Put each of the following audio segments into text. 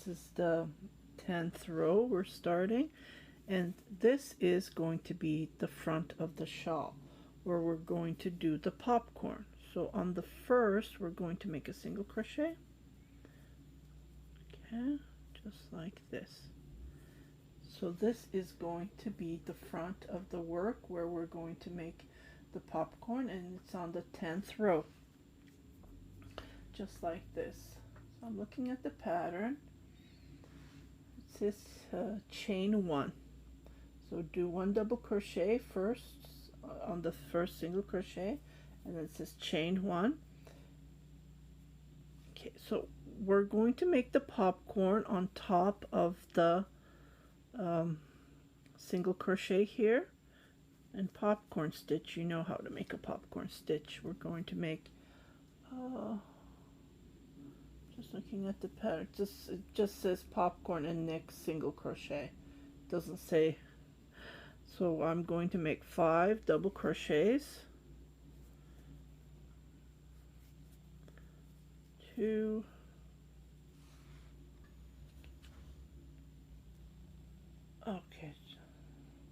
This is the 10th row we're starting, and this is going to be the front of the shawl where we're going to do the popcorn. So on the first we're going to make a single crochet, okay, just like this. So this is going to be the front of the work where we're going to make the popcorn, and it's on the 10th row, just like this. So I'm looking at the pattern. It says chain 1. So do 1 double crochet first on the first single crochet, and then it says chain 1. Okay, so we're going to make the popcorn on top of the single crochet here. And popcorn stitch, you know how to make a popcorn stitch. We're going to make just looking at the pattern, it just says popcorn and next single crochet, it doesn't say. So I'm going to make 5 double crochets, 2, okay,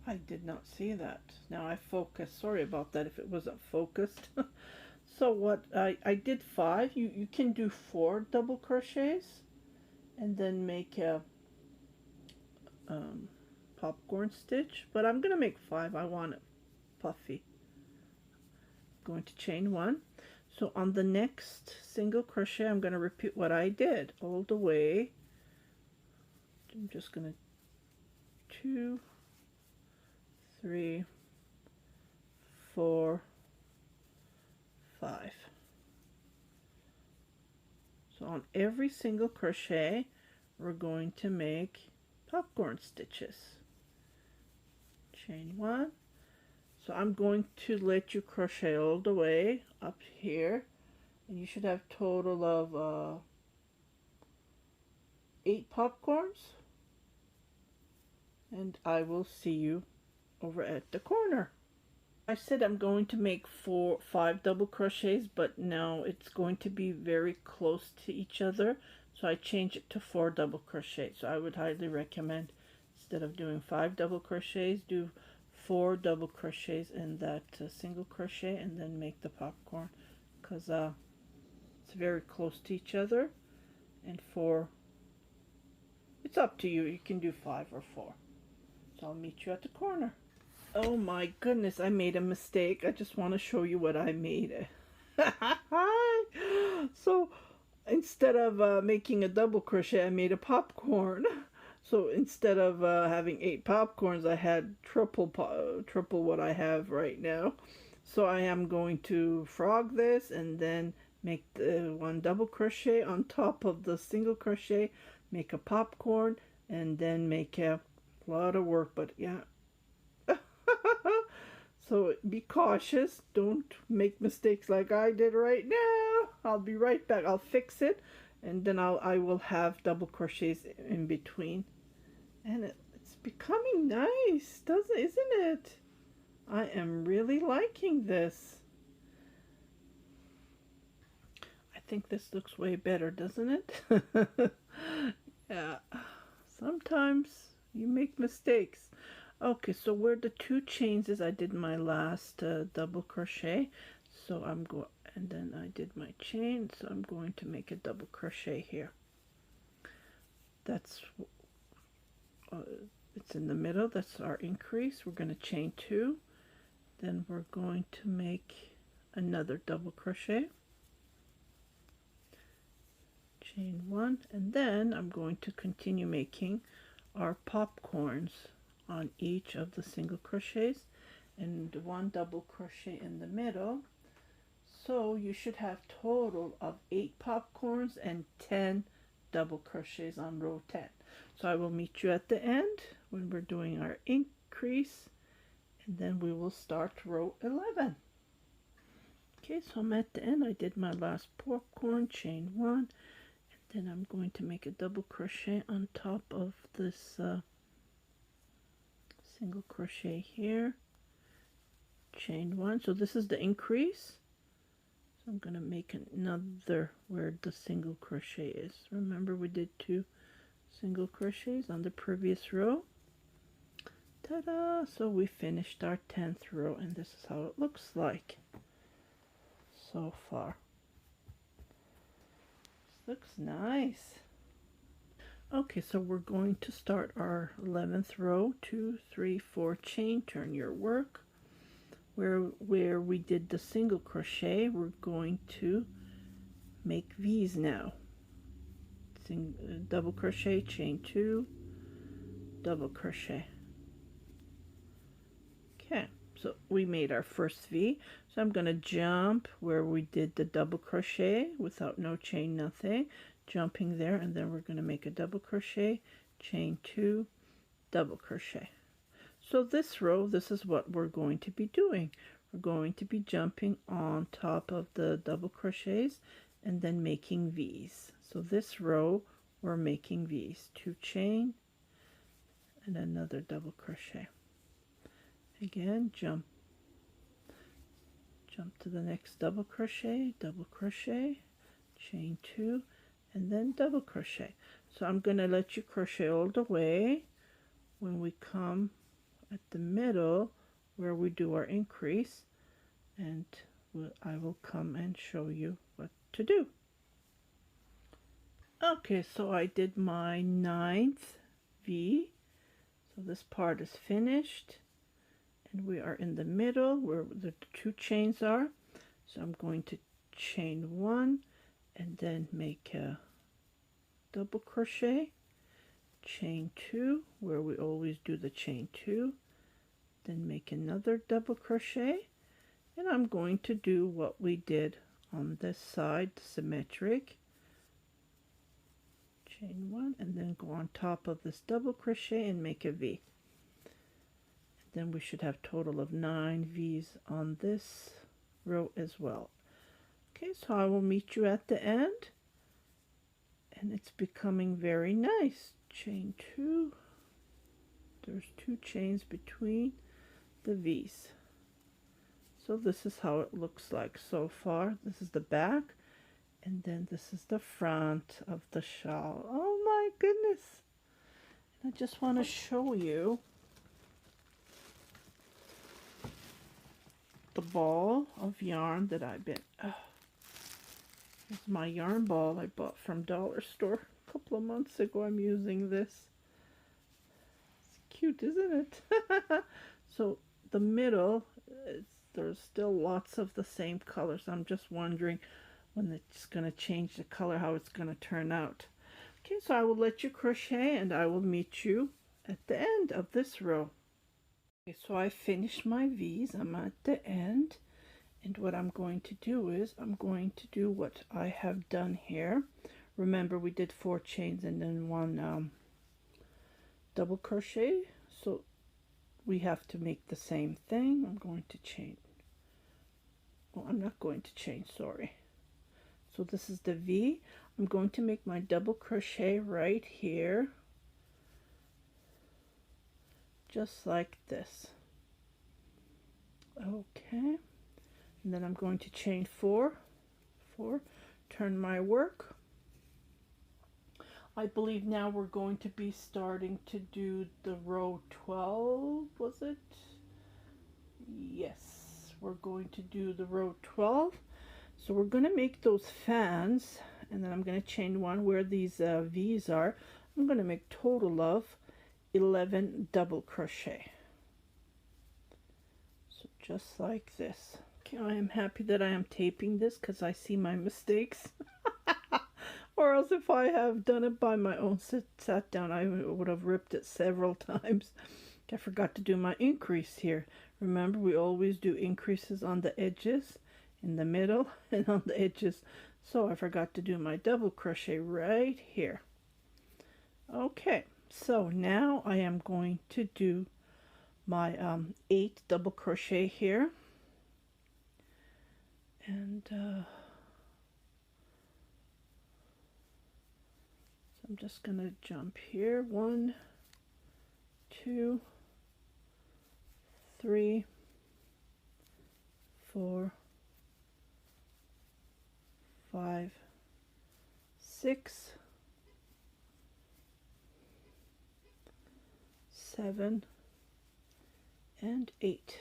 I did not see that. Now I focused. Sorry about that if it wasn't focused. So what I did 5. You can do 4 double crochets and then make a popcorn stitch, but I'm gonna make 5. I want it puffy. Going to chain 1. So on the next single crochet I'm gonna repeat what I did all the way. I'm just gonna 2, 3, 4, 5. So on every single crochet we're going to make popcorn stitches. Chain 1. So I'm going to let you crochet all the way up here, and you should have total of 8 popcorns, and I will see you over at the corner. I said I'm going to make 5 double crochets, but now it's going to be very close to each other, so I changed it to 4 double crochets. So I would highly recommend, instead of doing 5 double crochets, do 4 double crochets in that single crochet and then make the popcorn, because it's very close to each other. And 4, it's up to you, you can do 5 or 4. So I'll meet you at the corner. Oh my goodness, I made a mistake. I just want to show you what I made. So instead of making a double crochet, I made a popcorn. So instead of having 8 popcorns, I had triple what I have right now. So I am going to frog this and then make the 1 double crochet on top of the single crochet, make a popcorn, and then make a lot of work, but yeah. So be cautious, don't make mistakes like I did right now. I'll be right back. I'll fix it, and then I will have double crochets in between, and it's becoming nice, isn't it? I am really liking this. I think this looks way better, doesn't it? Yeah, sometimes you make mistakes. Okay, so where the 2 chains is, I did my last double crochet. So I'm going, and then I did my chain. So I'm going to make a double crochet here. That's it's in the middle. That's our increase. We're going to chain 2. Then we're going to make another double crochet. Chain 1, and then I'm going to continue making our popcorns on each of the single crochets and 1 double crochet in the middle. So you should have total of 8 popcorns and 10 double crochets on row 10. So I will meet you at the end when we're doing our increase, and then we will start row 11. Okay, so I'm at the end. I did my last popcorn, chain 1, and then I'm going to make a double crochet on top of this single crochet here, chain 1. So this is the increase. So I'm going to make another where the single crochet is. Remember we did 2 single crochets on the previous row. Ta-da! So we finished our 10th row, and this is how it looks like so far. This looks nice. Okay, so we're going to start our 11th row. 2, 3, 4 chain, turn your work. Where we did the single crochet, we're going to make V's now. Double crochet, chain 2, double crochet. Okay, so we made our first V. So I'm going to jump where we did the double crochet without no chain, nothing. Jumping there, and then we're going to make a double crochet, chain 2, double crochet. So this row, this is what we're going to be doing. We're going to be jumping on top of the double crochets and then making V's. So this row, we're making V's. 2 chain and another double crochet. Again, jump to the next double crochet, chain 2, and then double crochet. So I'm going to let you crochet all the way. When we come at the middle where we do our increase, and I will come and show you what to do. Okay, so I did my 9th V. So this part is finished, and we are in the middle where the 2 chains are. So I'm going to chain 1 and then make a double crochet, chain 2 where we always do the chain 2, then make another double crochet, and I'm going to do what we did on this side, symmetric, chain 1 and then go on top of this double crochet and make a V. Then we should have total of 9 V's on this row as well. Okay, so I will meet you at the end, and it's becoming very nice. Chain 2, there's 2 chains between the V's. So this is how it looks like so far. This is the back, and then this is the front of the shawl. Oh my goodness. I just want to show you the ball of yarn that I've been, this is my yarn ball I bought from Dollar Store a couple of months ago. I'm using this. It's cute, isn't it? So the middle, there's still lots of the same colors. I'm just wondering when it's going to change the color, how it's going to turn out. Okay, so I will let you crochet, and I will meet you at the end of this row. Okay, so I finished my V's. I'm at the end, and what I'm going to do is I'm going to do what I have done here. Remember, we did 4 chains and then 1 double crochet, so we have to make the same thing. I'm going to chain, well, I'm not going to chain, sorry. So this is the V. I'm going to make my double crochet right here, just like this. Okay, and then I'm going to chain 4, turn my work. I believe now we're going to be starting to do the row 12, was it? Yes, we're going to do the row 12. So we're going to make those fans, and then I'm going to chain 1 where these V's are. I'm going to make total of 11 double crochet. So just like this. Okay, I am happy that I am taping this because I see my mistakes. Or else if I have done it by my own sat down, I would have ripped it several times. I forgot to do my increase here. Remember, we always do increases on the edges, in the middle, and on the edges. So I forgot to do my double crochet right here. Okay, so now I am going to do my 8 double crochet here, and so I'm just gonna jump here, 1, 2, 3, 4, 5, 6, 7 and 8.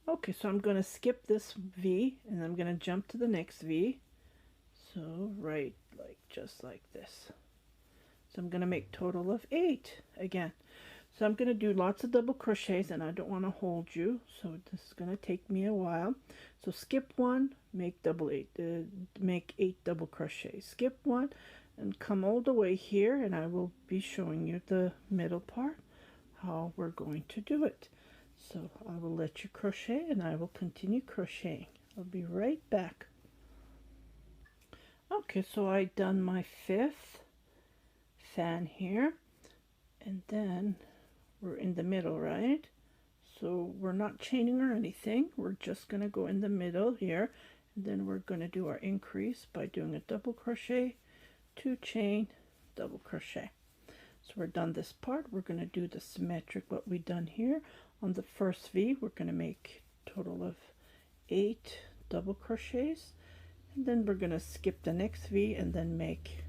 Okay, so I'm going to skip this V and I'm going to jump to the next V. So right, like just like this. So I'm going to make total of 8 again. So I'm going to do lots of double crochets, and I don't want to hold you, so this is going to take me a while. So skip one, make make 8 double crochets. Skip one and come all the way here, and I will be showing you the middle part, how we're going to do it. So I will let you crochet and I will continue crocheting. I'll be right back. Okay, so I done my 5th fan here, and then we're in the middle, right? So we're not chaining or anything. We're just going to go in the middle here, and then we're going to do our increase by doing a double crochet, 2 chain, double crochet. So we're done this part. We're going to do the symmetric what we done here. On the first V, we're going to make a total of 8 double crochets, and then we're going to skip the next V and then make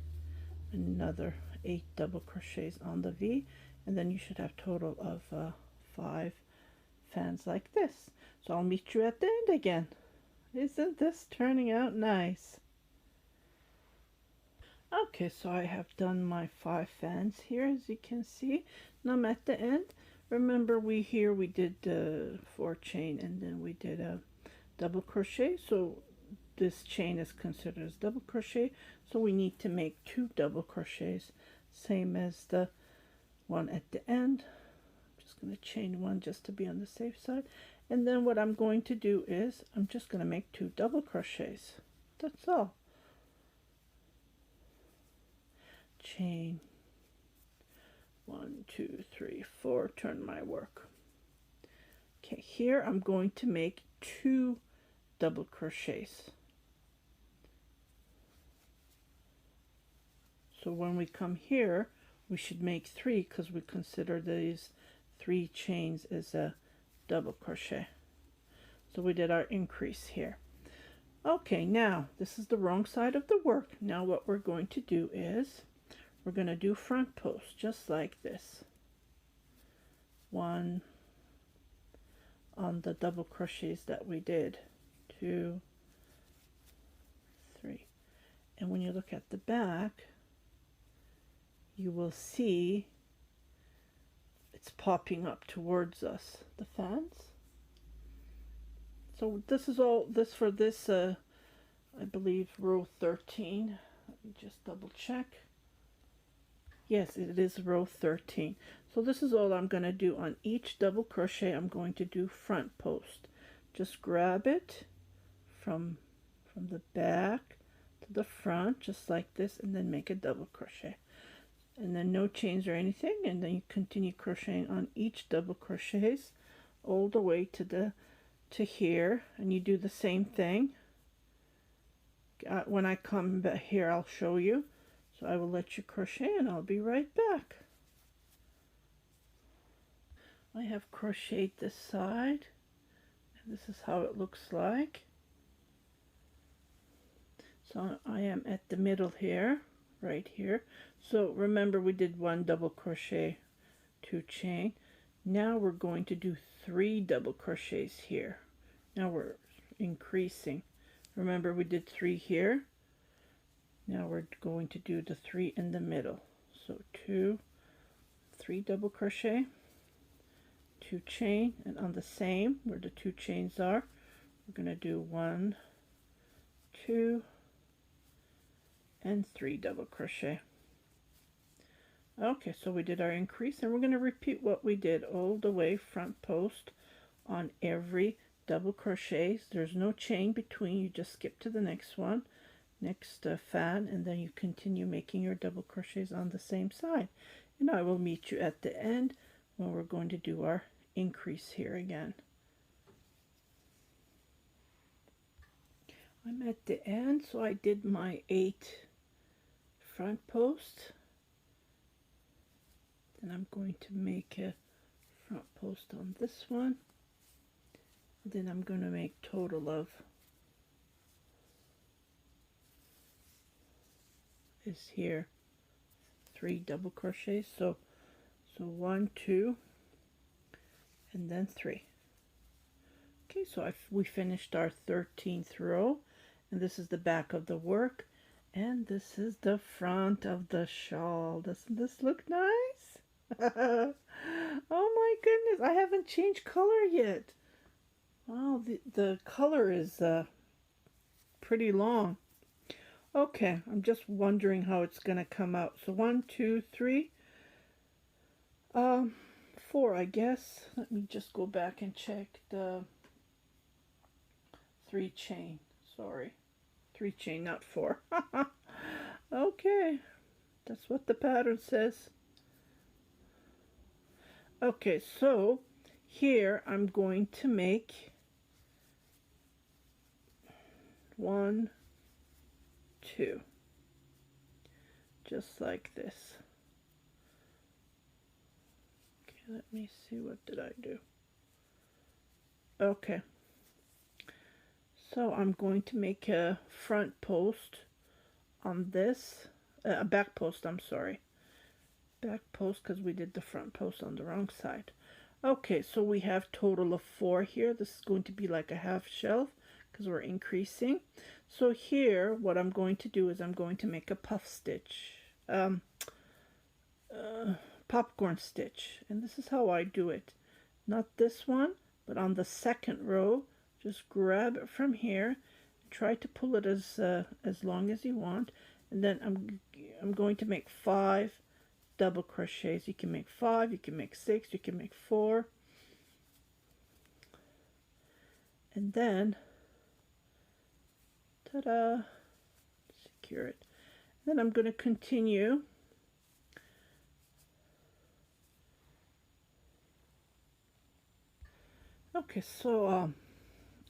another 8 double crochets on the V, and then you should have total of 5 fans like this. So I'll meet you at the end again. Isn't this turning out nice? Okay, so I have done my 5 fans here, as you can see. Now I'm at the end. Remember, we did 4 chain and then we did a double crochet, so this chain is considered as double crochet, so we need to make 2 double crochets, same as the one at the end. I'm just going to chain 1 just to be on the safe side, and then what I'm going to do is I'm just going to make 2 double crochets. That's all. Chain 1, 2, 3, 4, turn my work. Okay, here I'm going to make 2 double crochets. So when we come here, we should make 3 because we consider these 3 chains as a double crochet. So we did our increase here. Okay, now this is the wrong side of the work. Now what we're going to do is we're going to do front post just like this. 1 on the double crochets that we did, 2, 3. And when you look at the back, you will see it's popping up towards us, the fans. So this is all this for this I believe row 13. Let me just double check. Yes, it is row 13. So this is all I'm going to do on each double crochet. I'm going to do front post. Just grab it from the back to the front just like this, and then make a double crochet. And then no chains or anything, and then you continue crocheting on each double crochets all the way to here, and you do the same thing. When I come back here, I'll show you. So I will let you crochet and I'll be right back. I have crocheted this side, and this is how it looks like. So I am at the middle here, right here. So remember, we did 1 double crochet, 2 chain. Now we're going to do 3 double crochets here. Now we're increasing. Remember, we did 3 here. Now we're going to do the 3 in the middle. So 2, 3 double crochet, 2 chain, and on the same where the 2 chains are, we're going to do 1, 2, and 3 double crochet. Okay, so we did our increase, and we're going to repeat what we did all the way front post on every double crochet. There's no chain between, you just skip to the next one, next fan, and then you continue making your double crochets on the same side. And I will meet you at the end when we're going to do our increase here again. I'm at the end, so I did my 8 front post. Then I'm going to make a front post on this one. Then I'm going to make total of is here. 3 double crochets. So 1, 2, and then 3. Okay, so we finished our 13th row, and this is the back of the work, and this is the front of the shawl. Doesn't this look nice? Oh my goodness, I haven't changed color yet. Wow, the color is pretty long. Okay, I'm just wondering how it's gonna come out. So 1, 2, 3, 4, I guess. Let me just go back and check the 3 chain. Sorry, 3 chain, not 4. Okay, that's what the pattern says. Okay, so here I'm going to make 1, 2, just like this. Okay, let me see, what did I do? Okay, so I'm going to make a front post on this, a back post, I'm sorry. Back post, because we did the front post on the wrong side. Okay, so we have total of 4 here. This is going to be like a half shelf because we're increasing. So here, what I'm going to do is I'm going to make a puff stitch, popcorn stitch, and this is how I do it. Not this one, but on the second row, just grab it from here, try to pull it as long as you want, and then I'm going to make 5 double crochets. You can make 5, you can make 6, you can make 4, and then ta-da, secure it. Then I'm going to continue okay, so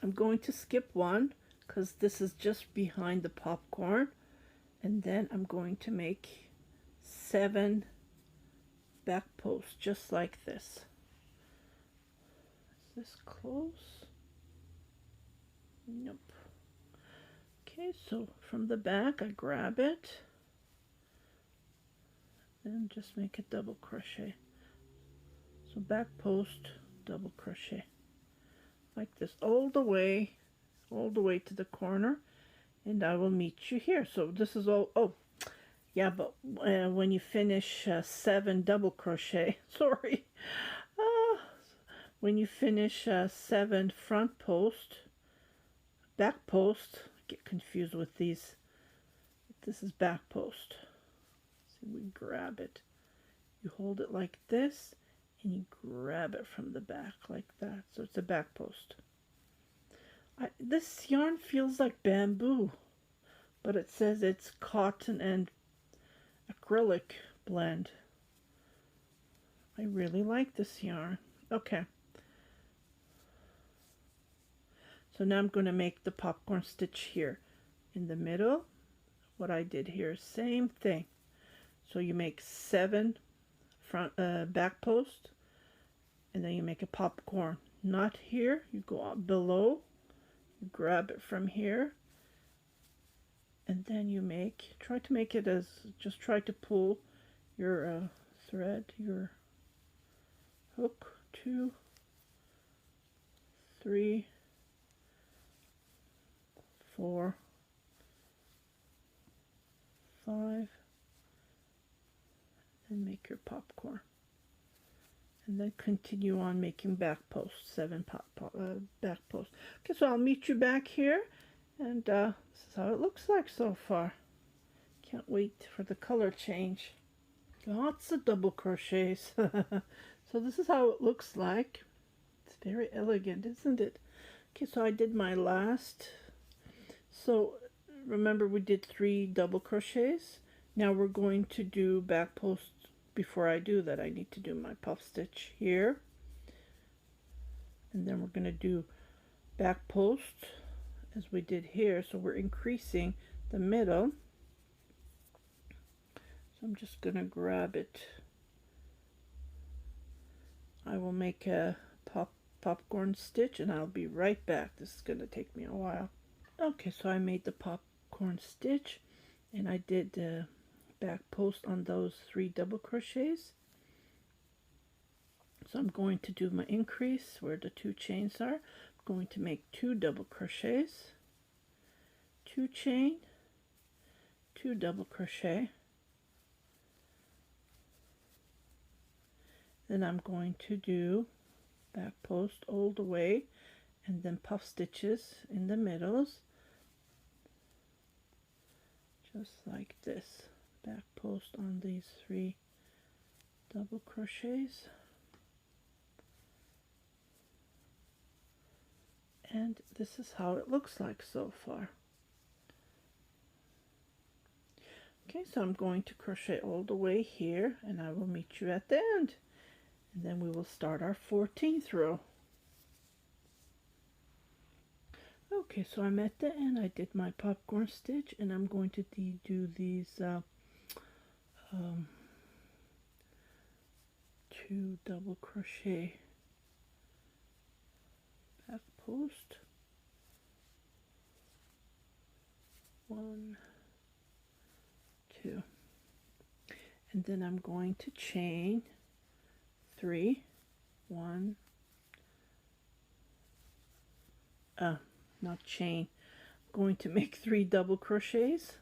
I'm going to skip one because this is just behind the popcorn, and then I'm going to make 7 back posts just like this. Is this close? Nope. Okay, so from the back I grab it and just make a double crochet. So back post, double crochet like this all the way to the corner, and I will meet you here. So this is all, oh yeah, but when you finish 7 double crochet, sorry, when you finish 7 front post, back post, get confused with these, this is back post. See, we grab it, you hold it like this, and you grab it from the back like that, so it's a back post. This yarn feels like bamboo, but it says it's cotton and acrylic blend. I really like this yarn. Okay, so now I'm going to make the popcorn stitch here in the middle. What I did here, same thing. So you make 7 front back post, and then you make a popcorn knot here. You go up below, you grab it from here, and then you try to make it as, just try to pull your thread, your hook, 2, 3, 4, 5, and make your popcorn, and then continue on making back posts, 7 back posts. Okay, so I'll meet you back here, and this is how it looks like so far. Can't wait for the color change. Lots of double crochets. So this is how it looks like. It's very elegant, isn't it? Okay, so I did my last. So remember we did 3 double crochets. Now we're going to do back posts. Before I do that, I need to do my puff stitch here, and then we're going to do back post as we did here. So we're increasing the middle. So I'm just going to grab it. I will make a popcorn stitch, and I'll be right back. This is going to take me a while. Okay, so I made the popcorn stitch, and I did back post on those 3 double crochets. So I'm going to do my increase where the 2 chains are. I'm going to make 2 double crochets, 2 chain, 2 double crochet. Then I'm going to do back post all the way and then puff stitches in the middles, just like this. Back post on these 3 double crochets, and this is how it looks like so far. Okay, so I'm going to crochet all the way here, and I will meet you at the end, and then we will start our 14th row. Okay, so I'm at the end. I did my popcorn stitch, and I'm going to do these 2 double crochet back post, 1, 2, and then I'm going to chain 3, 1, not chain, I'm going to make 3 double crochets,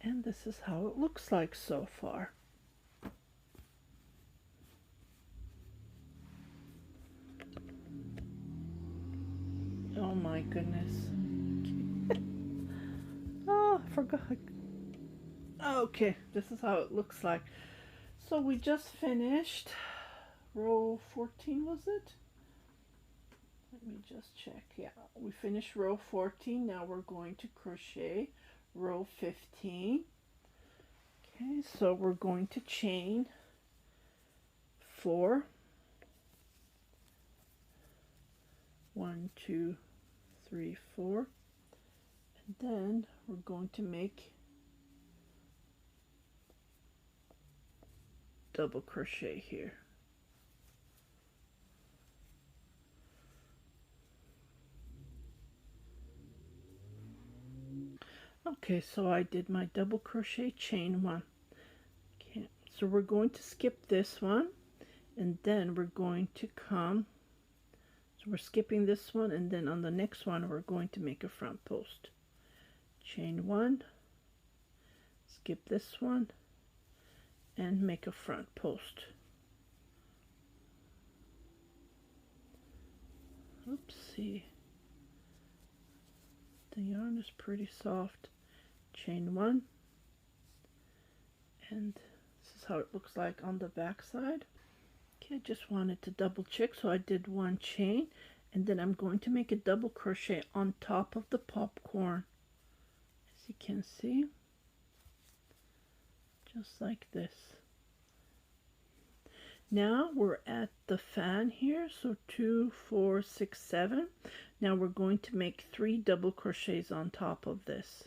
and this is how it looks like so far. Oh my goodness. Oh, I forgot. Okay, this is how it looks like. So we just finished row 14, was it? Let me just check. Yeah, we finished row 14. Now we're going to crochet row 15. Okay, so we're going to chain 4, 1, 2, 3, 4, and then we're going to make double crochet here. Okay, so I did my double crochet, chain 1. Okay, so we're going to skip this one, and then we're going to come, so we're skipping this one, and then on the next one we're going to make a front post. Chain 1, skip this one, and make a front post. Oopsie. The yarn is pretty soft. Chain 1, and this is how it looks like on the back side. Okay, I just wanted to double check, so I did 1 chain, and then I'm going to make a double crochet on top of the popcorn, as you can see, just like this. Now we're at the fan here, so 2, 4, 6, 7. Now we're going to make 3 double crochets on top of this.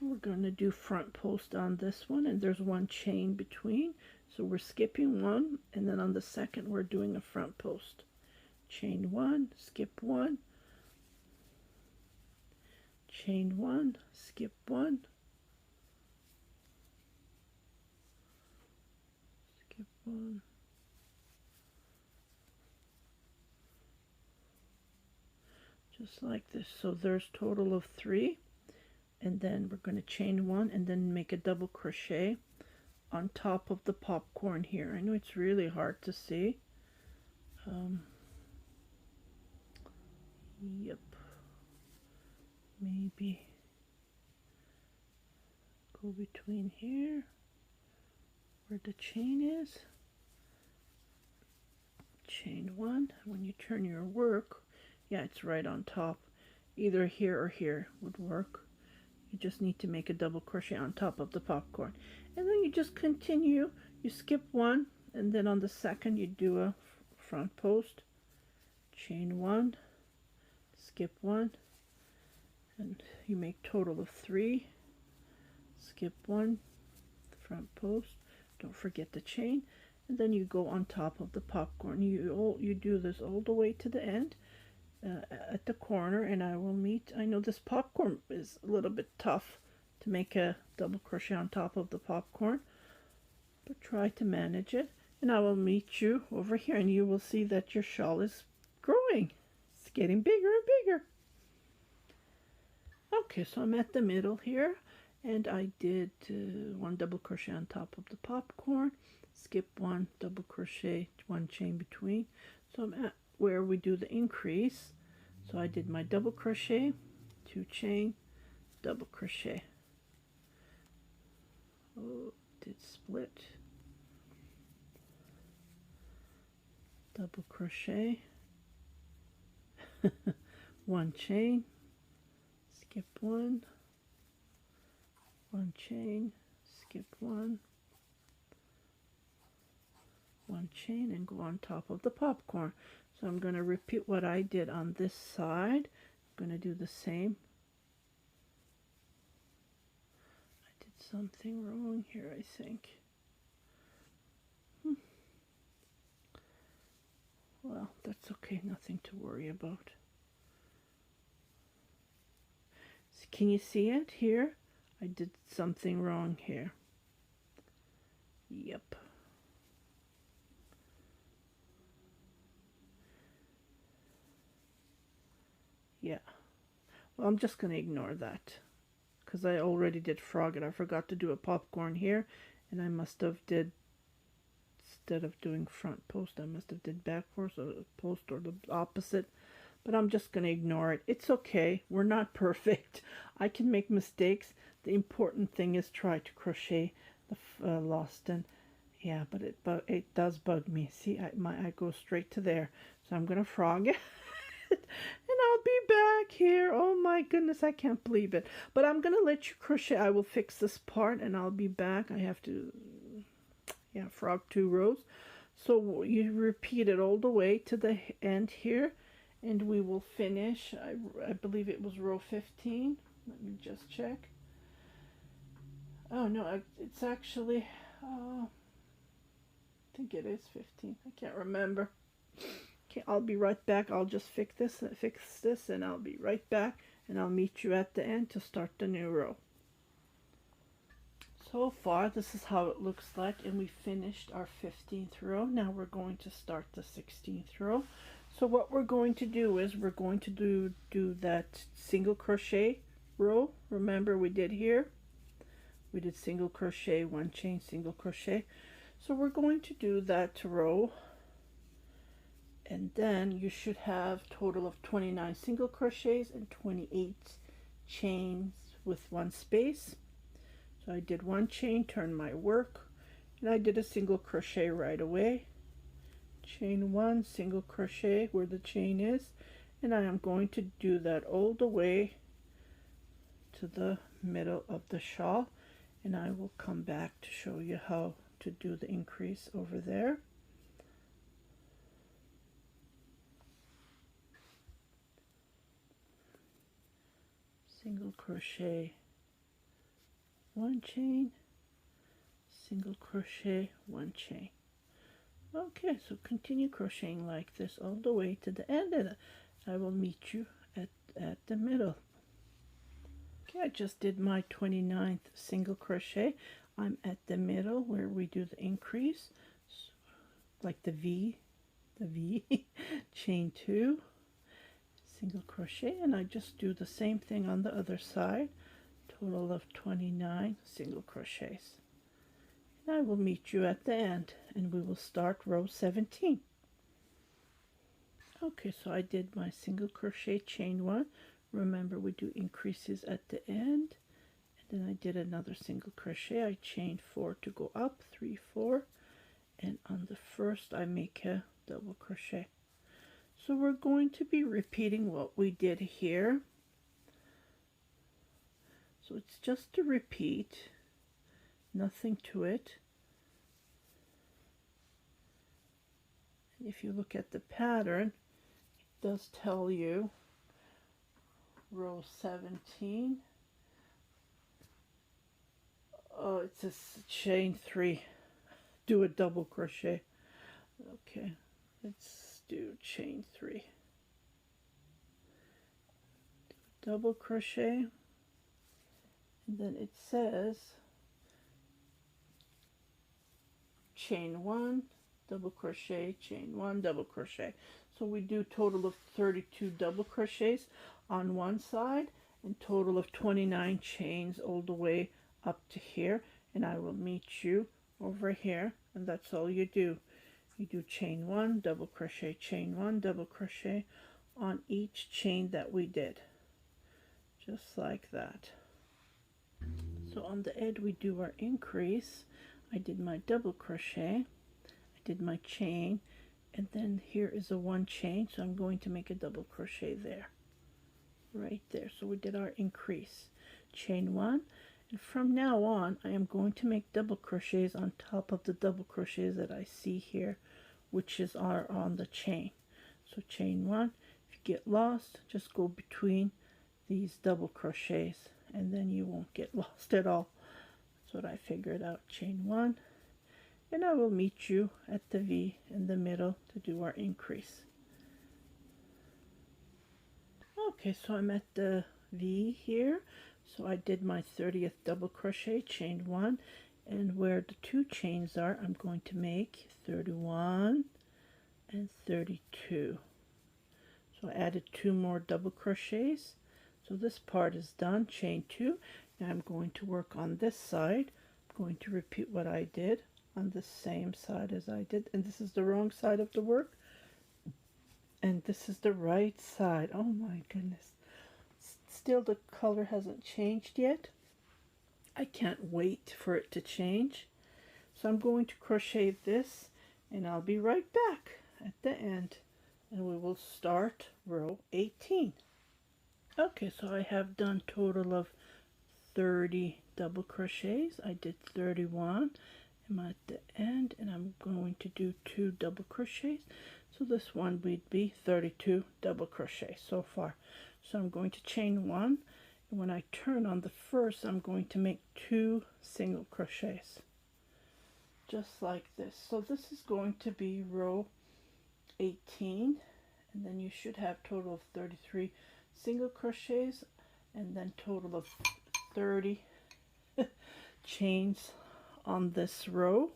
We're going to do front post on this one, and there's 1 chain between, so we're skipping 1, and then on the second we're doing a front post. Chain 1, skip 1, chain 1, skip 1, skip 1, just like this. So there's total of 3. And then we're going to chain 1 and then make a double crochet on top of the popcorn here. I know it's really hard to see. Yep. Maybe go between here where the chain is. Chain 1. When you turn your work, yeah, it's right on top. Either here or here would work. You just need to make a double crochet on top of the popcorn, and then you just continue. You skip 1, and then on the second you do a front post, chain 1, skip 1, and you make total of 3, skip 1, front post, don't forget the chain, and then you go on top of the popcorn. You do this all the way to the end at the corner, and I will meet. I know this popcorn is a little bit tough to make a double crochet on top of the popcorn, but try to manage it. And I will meet you over here, and you will see that your shawl is growing. It's getting bigger and bigger. Okay, so I'm at the middle here, and I did one double crochet on top of the popcorn, skip one, double crochet, one chain between. So I'm at where we do the increase. So I did my double crochet, two chain, double crochet. Oh, did split. Double crochet, one chain, skip one chain, skip one chain, and go on top of the popcorn. So I'm going to repeat what I did on this side. I'm going to do the same. I did something wrong here, I think. Well, that's okay, nothing to worry about. So can you see it here? I did something wrong here. Yep. Yeah. Well, I'm just going to ignore that because I already did frog it. I forgot to do a popcorn here, and I must have did, instead of doing front post, I must have did back post or the opposite. But I'm just going to ignore it. It's okay. We're not perfect. I can make mistakes. The important thing is try to crochet the lost and yeah, but it does bug me. See, I go straight to there. So I'm going to frog it. And I'll be back here. Oh my goodness, I can't believe it. But I'm going to let you crochet. I will fix this part and I'll be back. I have to, yeah, frog 2 rows. So you repeat it all the way to the end here. And we will finish, I believe it was row 15. Let me just check. Oh no, it's actually, I think it is 15. I can't remember. Okay, I'll be right back. I'll just fix this, and I'll be right back. And I'll meet you at the end to start the new row. So far, this is how it looks like, and we finished our 15th row. Now we're going to start the 16th row. So what we're going to do is we're going to do that single crochet row. Remember we did here? We did single crochet, one chain, single crochet. So we're going to do that row. And then you should have a total of 29 single crochets and 28 chains with 1 space. So I did 1 chain, turned my work, and I did a single crochet right away. Chain 1, single crochet where the chain is, and I am going to do that all the way to the middle of the shawl, and I will come back to show you how to do the increase over there. Single crochet, 1 chain, single crochet, 1 chain. Okay, so continue crocheting like this all the way to the end, and I will meet you at the middle. Okay, I just did my 29th single crochet. I'm at the middle where we do the increase, so, like the V, chain 2, single crochet, and I just do the same thing on the other side. Total of 29 single crochets. I will meet you at the end, and we will start row 17. Okay, so I did my single crochet, chain 1. Remember, we do increases at the end, and then I did another single crochet. I chained 4 to go up, 3, 4, and on the first I make a double crochet. So we're going to be repeating what we did here. So it's just to repeat. Nothing to it. If you look at the pattern, it does tell you row 17. Oh, it says chain 3. do a double crochet. Okay, let's do chain 3. Double crochet, and then it says chain 1, double crochet, chain 1, double crochet. So we do total of 32 double crochets on one side and total of 29 chains all the way up to here, and I will meet you over here, and that's all you do. You do chain 1, double crochet, chain 1, double crochet on each chain that we did, just like that. So on the edge we do our increase. I did my double crochet, I did my chain, and then here is a 1 chain, so I'm going to make a double crochet there, right there. So we did our increase, chain 1, and from now on I am going to make double crochets on top of the double crochets that I see here, which are on the chain. So chain 1, if you get lost, just go between these double crochets and then you won't get lost at all. That's what I figured out. Chain 1, and I will meet you at the V in the middle to do our increase. Okay, so I'm at the V here, so I did my 30th double crochet, chain 1, and where the 2 chains are, I'm going to make 31 and 32. So I added 2 more double crochets. So this part is done, chain 2. Now I'm going to work on this side. I'm going to repeat what I did on the same side as I did, and this is the wrong side of the work, and this is the right side. Oh my goodness, still the color hasn't changed yet. I can't wait for it to change. So I'm going to crochet this, and I'll be right back at the end, and we will start row 18. Okay, so I have done total of 30 double crochets. I did 31. I'm at the end, and I'm going to do 2 double crochets. So this one would be 32 double crochets so far. So I'm going to chain 1, and when I turn on the first, I'm going to make 2 single crochets, just like this. So this is going to be row 18, and then you should have total of 33 single crochets, and then total of 30 chains on this row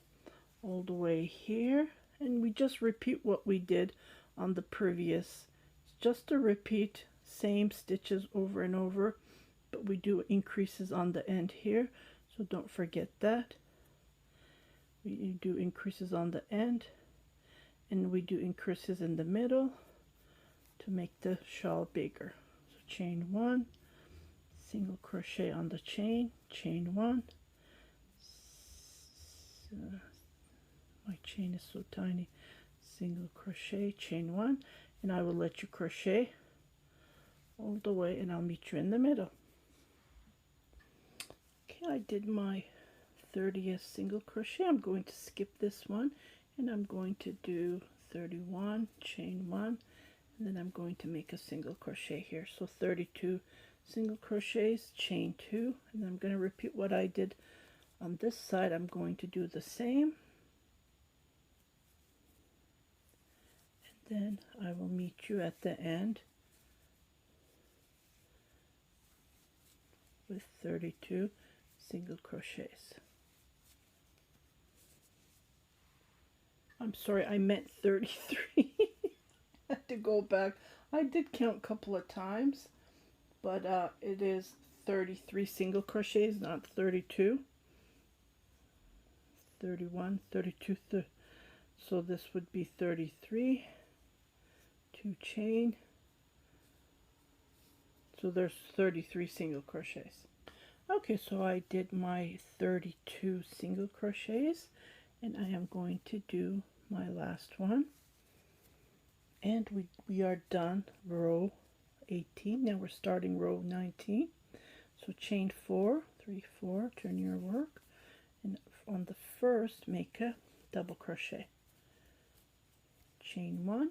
all the way here, and we just repeat what we did on the previous, just to repeat same stitches over and over, but we do increases on the end here, so don't forget that. We do increases on the end, and we do increases in the middle to make the shawl bigger. So chain 1, single crochet on the chain, chain 1. My chain is so tiny. Single crochet, chain 1, and I will let you crochet all the way, and I'll meet you in the middle. Okay, I did my 30th single crochet. I'm going to skip this one, and I'm going to do 31, chain 1, and then I'm going to make a single crochet here. So 32 single crochets, chain 2, and I'm going to repeat what I did on this side. I'm going to do the same, and then I will meet you at the end with 32 single crochets. I'm sorry, I meant 33. I had to go back. I did count a couple of times, but it is 33 single crochets, not 32. 31, 32, so this would be 33, 2 chain, so there's 33 single crochets. Okay, so I did my 32 single crochets, and I am going to do my last one, and we are done row 18. Now we're starting row 19. So chain 4, 3, 4, turn your work, and on the first make a double crochet, chain 1,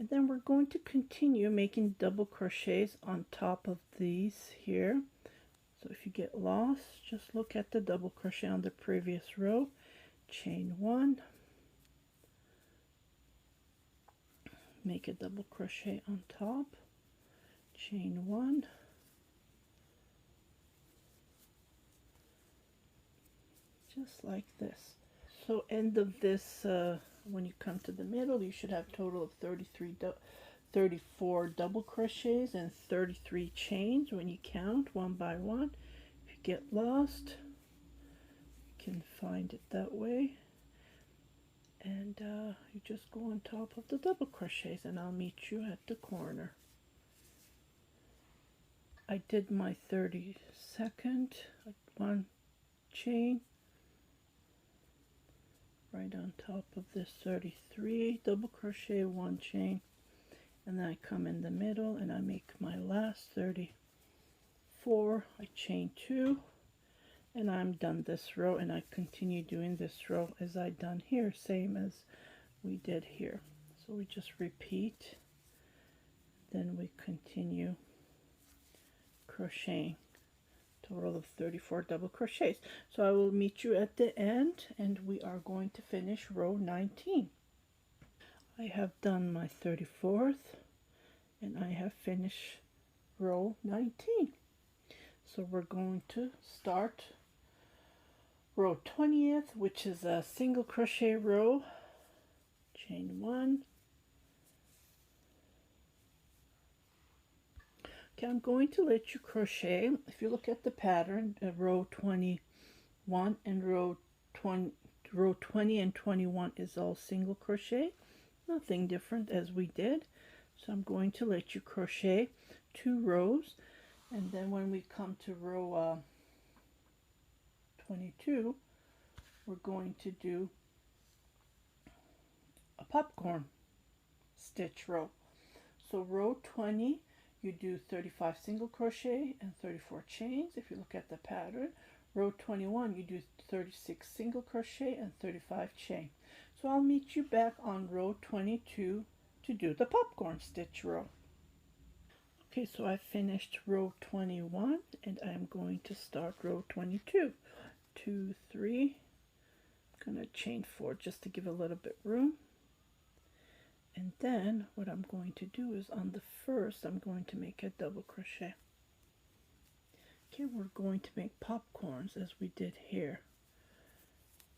and then we're going to continue making double crochets on top of these here. So if you get lost, just look at the double crochet on the previous row, chain 1, make a double crochet on top, chain 1, just like this. So end of this, when you come to the middle, you should have a total of 34 double crochets and 33 chains when you count one by one. If you get lost, you can find it that way. And you just go on top of the double crochets, and I'll meet you at the corner. I did my 32nd, one chain right on top of this 33, double crochet, one chain, and then I come in the middle and I make my last 34. I chain 2, and I'm done this row, and I continue doing this row as I done here, same as we did here. So we just repeat, then we continue crocheting, total of 34 double crochets. So I will meet you at the end, and we are going to finish row 19. I have done my 34th, and I have finished row 19. So we're going to start row 20th, which is a single crochet row, chain 1. Okay, I'm going to let you crochet. If you look at the pattern, row 21 and row 20 and 21 is all single crochet, nothing different as we did. So I'm going to let you crochet 2 rows, and then when we come to row 22, we're going to do a popcorn stitch row. So row 20, you do 35 single crochet and 34 chains. If you look at the pattern, row 21, you do 36 single crochet and 35 chain. So I'll meet you back on row 22 to do the popcorn stitch row. Okay, so I finished row 21, and I'm going to start row 22. 2, 3, I'm going to chain 4 just to give a little bit room. And then what I'm going to do is on the first, I'm going to make a double crochet. Okay, we're going to make popcorns as we did here.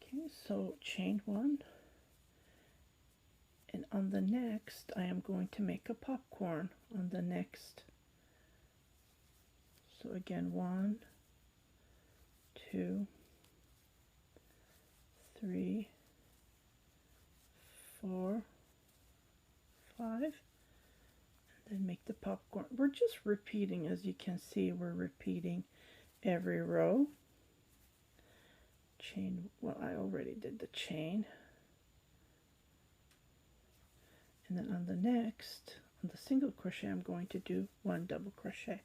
Okay, so chain 1, and on the next I am going to make a popcorn on the next. So again, 1, 2, 3, 4, 5, and then make the popcorn. We're just repeating, as you can see, we're repeating every row. Chain, well, I already did the chain. And then on the next, on the single crochet, I'm going to do 1 double crochet.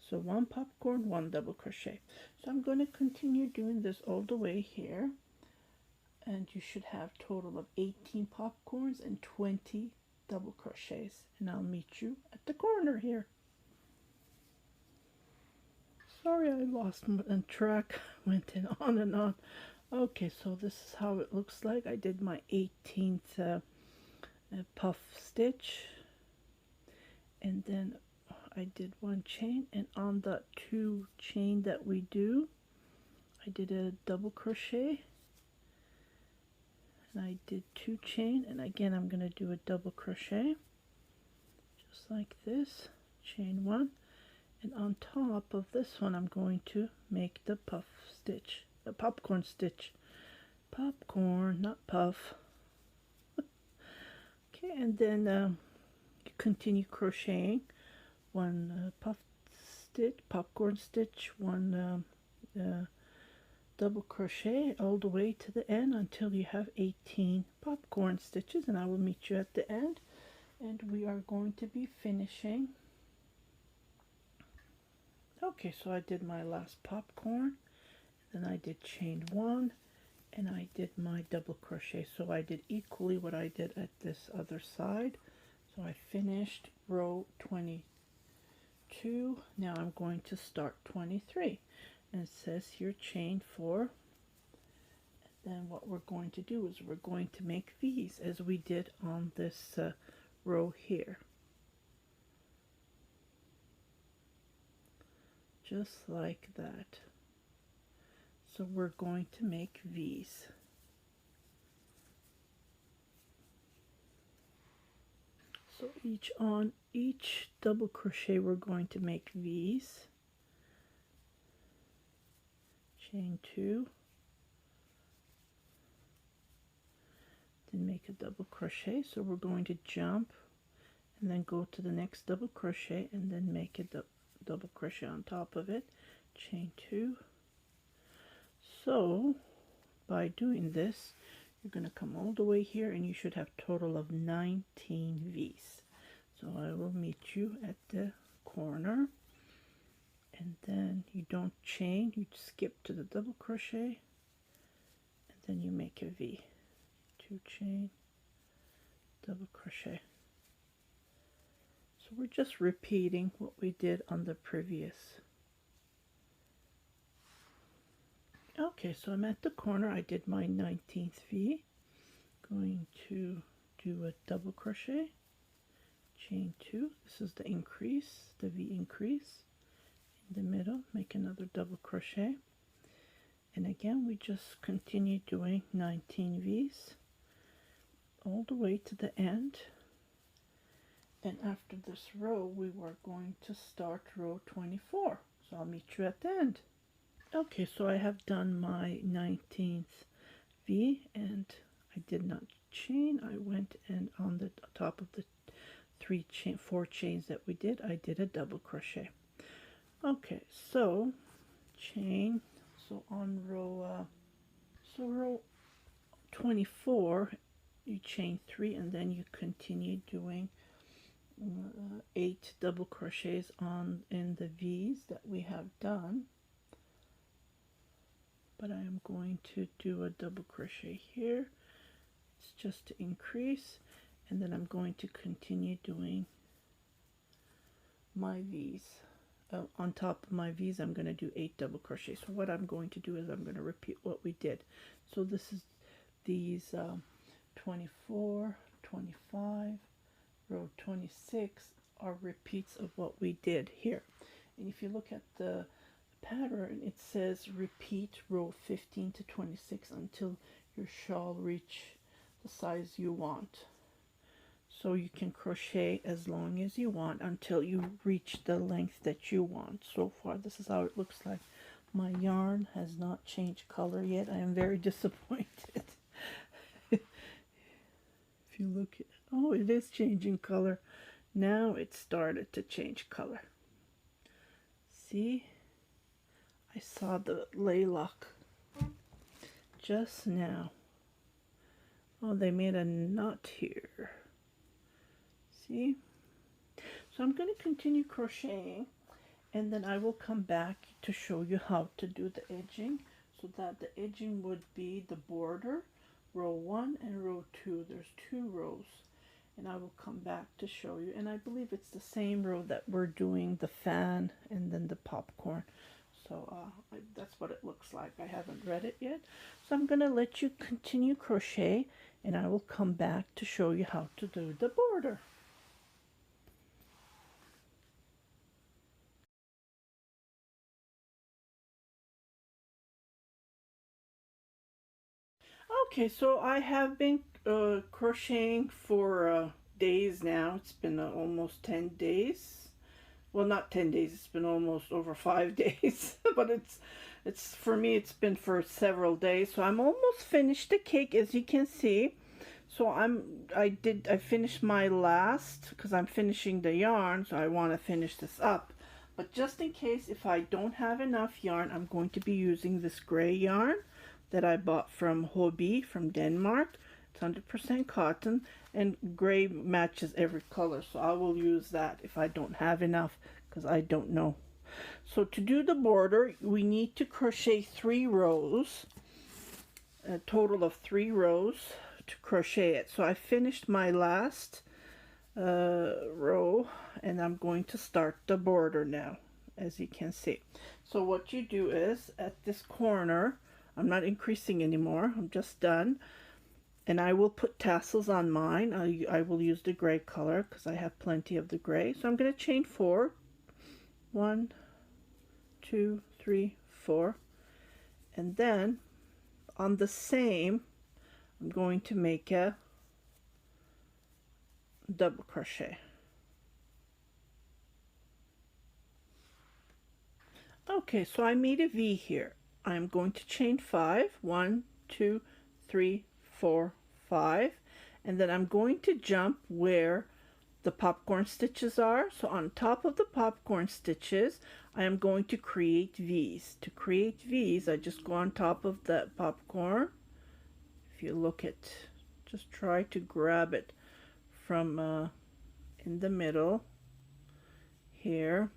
So 1 popcorn, 1 double crochet. So I'm going to continue doing this all the way here, and you should have a total of 18 popcorns and 20 double crochets, and I'll meet you at the corner here. Sorry, I lost my track, went in on and on. Okay, so this is how it looks like. I did my 18th puff stitch, and then I did 1 chain, and on the 2 chain that we do, I did a double crochet, and I did 2 chain, and again I'm going to do a double crochet just like this, chain 1, and on top of this one I'm going to make the puff stitch, the popcorn stitch. Popcorn, not puff. Okay, and then you continue crocheting 1 puff stitch, popcorn stitch, 1 double crochet all the way to the end until you have 18 popcorn stitches, and I will meet you at the end, and we are going to be finishing. Okay, so I did my last popcorn, then I did chain 1, and I did my double crochet. So I did equally what I did at this other side. So I finished row 22. Now I'm going to start 23, and it says here chain 4, and then what we're going to do is we're going to make V's as we did on this row here. Just like that. So we're going to make V's. So on each double crochet we're going to make V's. Chain 2, then make a double crochet. So we're going to jump and then go to the next double crochet and then make a double crochet on top of it, chain 2. So by doing this, you're going to come all the way here and you should have a total of 19 V's. So I will meet you at the corner, and then you don't chain, you skip to the double crochet and then you make a V. 2 chain, double crochet. So we're just repeating what we did on the previous. Okay, so I'm at the corner. I did my 19th V. Going to do a double crochet, chain 2. This is the increase, the V increase. In the middle, make another double crochet. And again, we just continue doing 19 V's all the way to the end. And after this row, we were going to start row 24. So I'll meet you at the end. Okay, so I have done my 19th V and I did not chain. I went and on the top of the 4 chains that we did, I did a double crochet. Okay, so chain. So on row 24, you chain 3 and then you continue doing 8 double crochets in the V's that we have done. But I am going to do a double crochet here. It's just to increase, and then I'm going to continue doing my V's. On top of my V's, I'm going to do 8 double crochets. So what I'm going to do is I'm going to repeat what we did. So this is these 24, 25, row 26 are repeats of what we did here. And if you look at the pattern, it says repeat row 15 to 26 until your shawl reach the size you want. So you can crochet as long as you want until you reach the length that you want. So far, this is how it looks like. My yarn has not changed color yet. I am very disappointed. If you look at, oh, it is changing color. Now it started to change color. See? I saw the laylock just now. Oh, they made a knot here. See? So I'm going to continue crocheting, and then I will come back to show you how to do the edging, so that the edging would be the border, row 1 and row 2. There's 2 rows, and I will come back to show you. And I believe it's the same row that we're doing the fan and then the popcorn. So that's what it looks like. I haven't read it yet. So I'm going to let you continue crochet, and I will come back to show you how to do the border. Okay, so I have been crocheting for days now. It's been almost 10 days. Well, not 10 days. It's been almost over 5 days. But it's for me, it's been for several days. So I'm almost finished the cake, as you can see. So I finished my last, because I'm finishing the yarn, so I want to finish this up. But just in case, if I don't have enough yarn, I'm going to be using this gray yarn that I bought from Hobby from Denmark. It's 100% cotton, and gray matches every color, so I will use that if I don't have enough, because I don't know. So to do the border, we need to crochet 3 rows, a total of 3 rows to crochet it. So I finished my last row, and I'm going to start the border now, as you can see. So what you do is, at this corner, I'm not increasing anymore. I'm just done. And I will put tassels on mine. I will use the gray color because I have plenty of the gray. So I'm going to chain 4. 1, 2, 3, 4. And then on the same, I'm going to make a double crochet. Okay, so I made a V here. I'm going to chain 5. 1, 2, 3, 4, 5. And then I'm going to jump where the popcorn stitches are. So on top of the popcorn stitches, I am going to create V's. To create V's, I just go on top of that popcorn. If you look at, just try to grab it from in the middle here,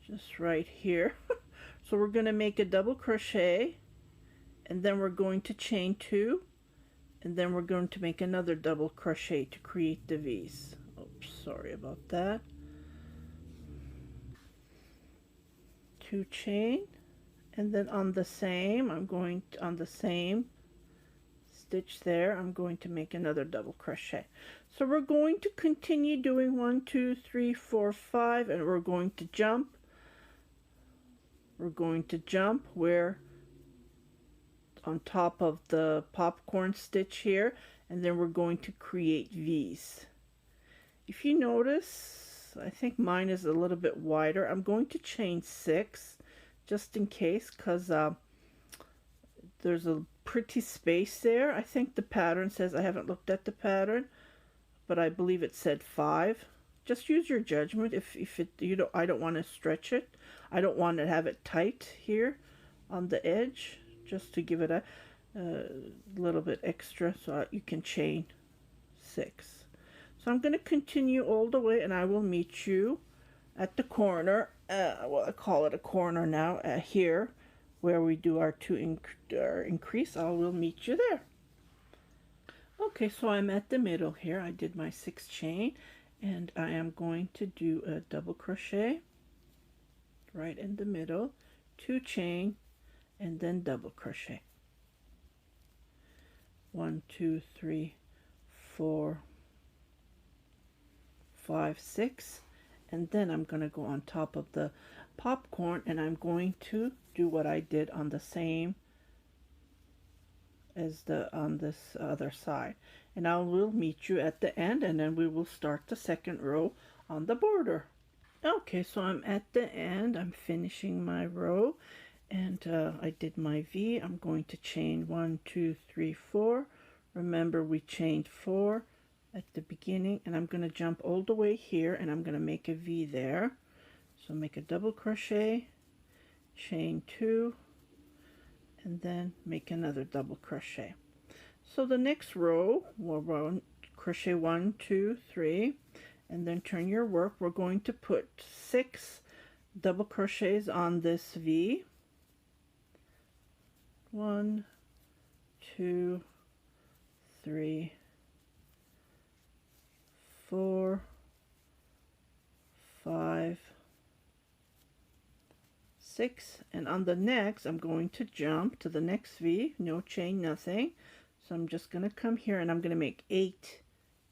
just right here. So we're going to make a double crochet, and then we're going to chain 2, and then we're going to make another double crochet to create the V's. Oops, sorry about that. 2 chain, and then on the same, on the same stitch there, I'm going to make another double crochet. So we're going to continue doing 1, 2, 3, 4, 5, and we're going to jump. We're going to jump where on top of the popcorn stitch here, and then we're going to create V's. If you notice, I think mine is a little bit wider. I'm going to chain 6 just in case, because there's a pretty space there. I think the pattern says, I haven't looked at the pattern, but I believe it said 5. Just use your judgment. If it, I don't want to stretch it. I don't want to have it tight here on the edge, just to give it a little bit extra, so you can chain 6. So I'm going to continue all the way, and I will meet you at the corner. Well, I call it a corner now, here where we do our increase. I will meet you there. Okay, so I'm at the middle here. I did my 6 chain, and I am going to do a double crochet right in the middle, 2 chain, and then double crochet. 1, 2, 3, 4, 5, 6, and then I'm going to go on top of the popcorn, and I'm going to do what I did on the same as on this other side, and I will meet you at the end, and then we will start the second row on the border. Okay, so I'm at the end. I'm finishing my row, and I did my V. I'm going to chain 1, 2, 3, 4. Remember, we chained 4 at the beginning, and I'm going to jump all the way here, and I'm going to make a V there. So make a double crochet, chain 2, and then make another double crochet. So the next row, we'll crochet 1, 2, 3, and then turn your work. We're going to put 6 double crochets on this V. 1, 2, 3, 4, 5, 6, and on the next I'm going to jump to the next V, no chain, nothing. So I'm just going to come here, and I'm going to make 8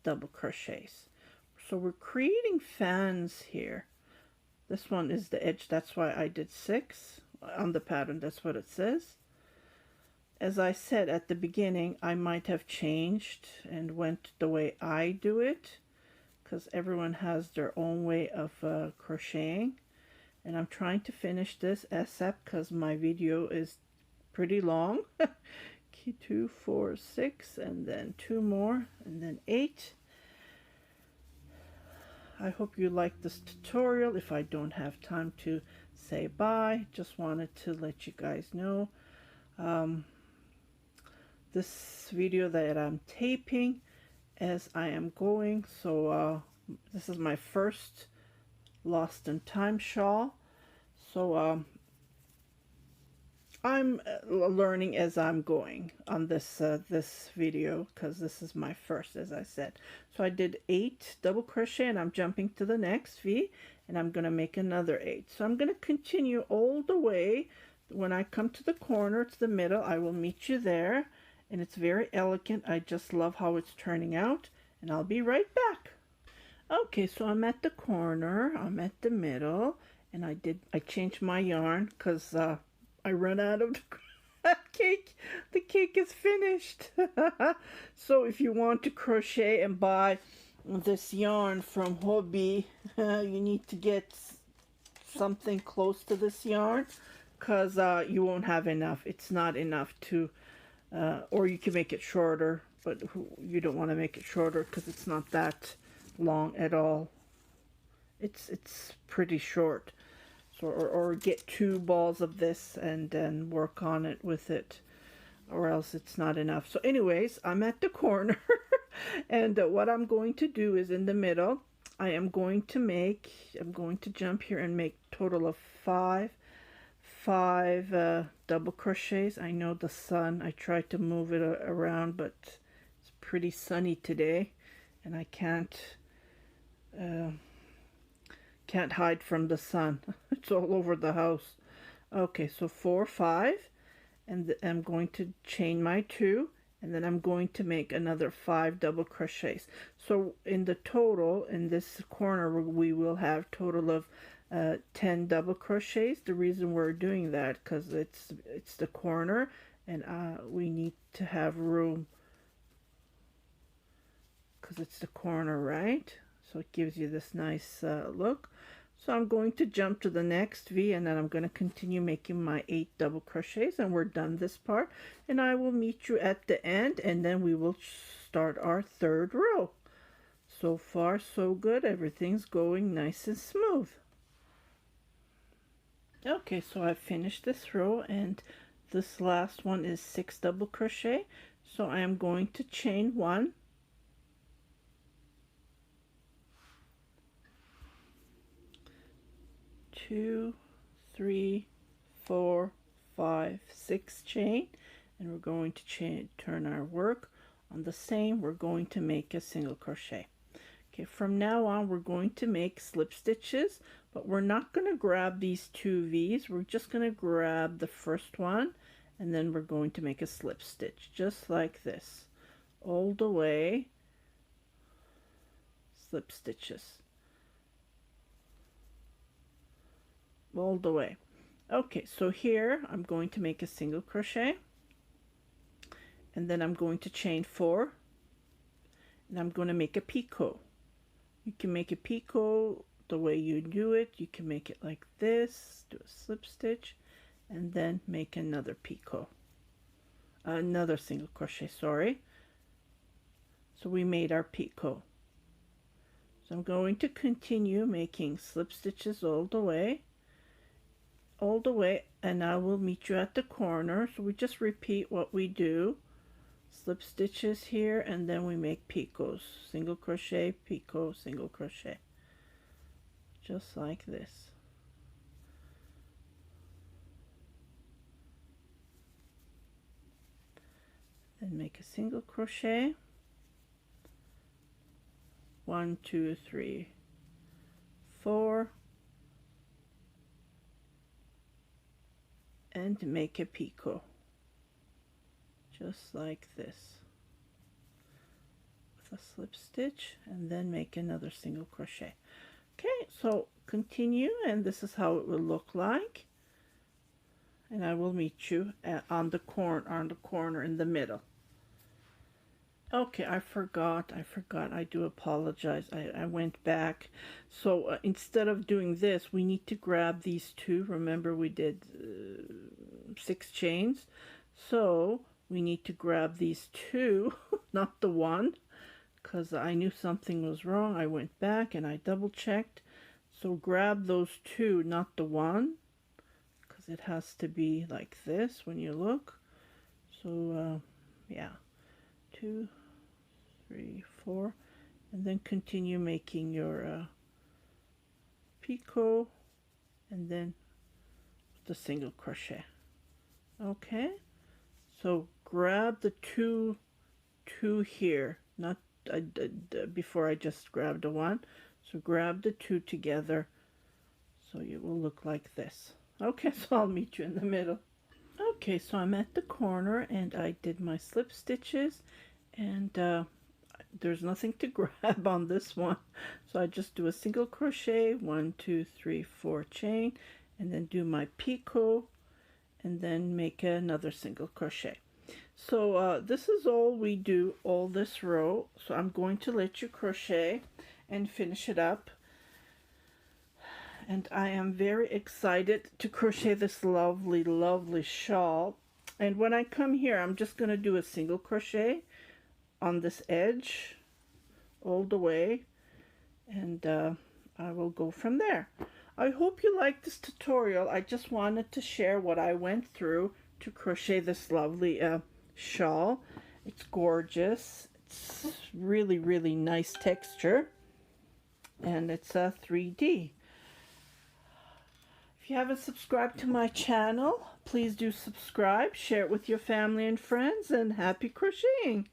double crochets. So we're creating fans here. This one is the edge, that's why I did 6 on the pattern. That's what it says. As I said at the beginning, I might have changed and went the way I do it, because everyone has their own way of crocheting. And I'm trying to finish this ASAP because my video is pretty long. 2, 4, 6, and then 2 more, and then 8. I hope you like this tutorial. If I don't have time to say bye, just wanted to let you guys know this video that I'm taping as I am going. So this is my first Lost in Time shawl. So I'm learning as I'm going on this this video, because this is my first, as I said. So I did 8 double crochet, and I'm jumping to the next V, and I'm going to make another 8. So I'm going to continue all the way when I come to the corner, to the middle, I will meet you there. And it's very elegant. I just love how it's turning out. And I'll be right back. Okay, so I'm at the corner. I'm at the middle. And I changed my yarn because I run out of the cake. The cake is finished. So if you want to crochet and buy this yarn from Hobby, you need to get something close to this yarn because you won't have enough. It's not enough to, or you can make it shorter, but you don't want to make it shorter because it's not that long at all. It's pretty short. So, or get 2 balls of this and then work on it with it, or else it's not enough. So anyways, I'm at the corner and what I'm going to do is in the middle, I'm going to jump here and make total of five double crochets. I know the sun, I tried to move it around, but it's pretty sunny today and I can't hide from the sun. It's all over the house. Okay, so 4, 5, and I'm going to chain my 2, and then I'm going to make another 5 double crochets. So in the total, in this corner, we will have total of 10 double crochets. The reason we're doing that because it's the corner, and we need to have room because it's the corner, right? So it gives you this nice look. So I'm going to jump to the next V, and then I'm going to continue making my 8 double crochets, and we're done this part. And I will meet you at the end, and then we will start our 3rd row. So far, so good. Everything's going nice and smooth. Okay, so I've finished this row, and this last one is 6 double crochet. So I am going to chain 1. 2, 3, 4, 5, 6 chain, and we're going to turn our work on the same. We're going to make a single crochet. Okay, from now on we're going to make slip stitches, but we're not going to grab these 2 V's. We're just going to grab the first one, and then we're going to make a slip stitch just like this all the way. Slip stitches all the way. Okay, so here I'm going to make a single crochet, and then I'm going to chain 4, and I'm going to make a picot. You can make a picot the way you do it. You can make it like this, do a slip stitch, and then make another picot, another single crochet, sorry. So we made our picot. So I'm going to continue making slip stitches all the way, and I will meet you at the corner. So we just repeat what we do. Slip stitches here, and then we make picots. Single crochet, picot, single crochet. Just like this. Then make a single crochet. 1, 2, 3, 4. And make a picot just like this with a slip stitch, and then make another single crochet. Okay, so continue, and this is how it will look like, and I will meet you on the corner in the middle. Okay, I forgot. I do apologize. I went back. So instead of doing this, we need to grab these 2. Remember, we did 6 chains. So we need to grab these 2, not the 1, because I knew something was wrong. I went back and I double checked. So grab those 2, not the 1, because it has to be like this when you look. So yeah. 2, 3, 4, and then continue making your picot, and then the single crochet. Okay, so grab the two here, not before I just grabbed the 1. So grab the 2 together, so it will look like this. Okay, so I'll meet you in the middle. Okay, so I'm at the corner and I did my slip stitches, and there's nothing to grab on this one. So I just do a single crochet, 1, 2, 3, 4 chain, and then do my picot, and then make another single crochet. So this is all we do all this row. So I'm going to let you crochet and finish it up. And I am very excited to crochet this lovely, lovely shawl. And when I come here, I'm just going to do a single crochet on this edge all the way, and I will go from there. I hope you like this tutorial. I just wanted to share what I went through to crochet this lovely shawl. It's gorgeous. It's really, really nice texture, and it's a 3D. If you haven't subscribed to my channel, please do subscribe, share it with your family and friends, and happy crocheting!